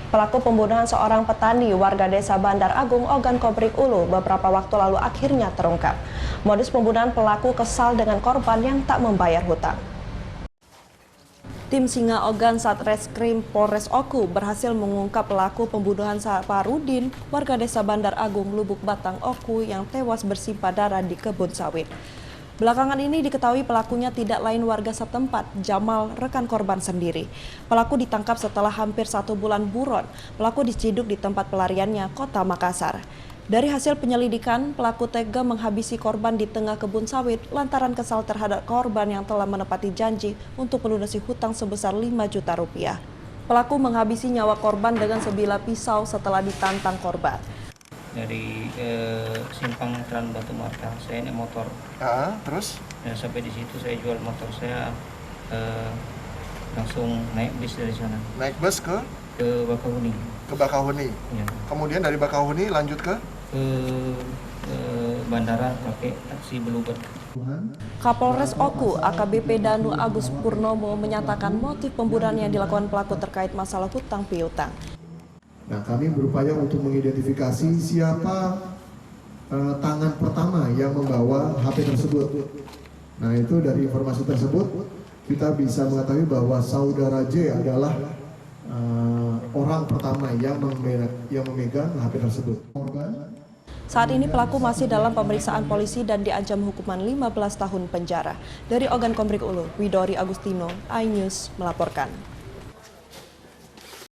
Pelaku pembunuhan seorang petani warga desa Bandar Agung, Ogan Komering Ulu beberapa waktu lalu akhirnya terungkap. Modus pembunuhan pelaku kesal dengan korban yang tak membayar hutang. Tim Singa Ogan Satreskrim Polres Oku berhasil mengungkap pelaku pembunuhan Saparudin, warga desa Bandar Agung, Lubuk Batang, Oku yang tewas bersimpah darah di kebun sawit. Belakangan ini diketahui pelakunya tidak lain warga setempat, Jamal, rekan korban sendiri. Pelaku ditangkap setelah hampir 1 bulan buron. Pelaku diciduk di tempat pelariannya, Kota Makassar. Dari hasil penyelidikan, pelaku tega menghabisi korban di tengah kebun sawit lantaran kesal terhadap korban yang telah menepati janji untuk melunasi hutang sebesar 5 juta rupiah. Pelaku menghabisi nyawa korban dengan sebilah pisau setelah ditantang korban. Dari simpang Tran Batu Marka, saya naik motor. Terus? Dan sampai di situ saya jual motor saya, langsung naik bis dari sana. Naik bus ke Bakahuni. Ke Bakahuni. Ya. Kemudian dari Bakahuni lanjut ke bandara pakai taksi Bluebird. Kapolres Oku AKBP Danu Agus Purnomo menyatakan motif pembunuhan yang dilakukan pelaku terkait masalah hutang piutang. Nah, kami berupaya untuk mengidentifikasi siapa tangan pertama yang membawa HP tersebut. Nah, itu dari informasi tersebut kita bisa mengetahui bahwa saudara J adalah orang pertama yang memegang HP tersebut. Saat ini pelaku masih dalam pemeriksaan polisi dan diancam hukuman 15 tahun penjara. Dari Ogan Komering Ulu, Widori Agustino, iNews melaporkan.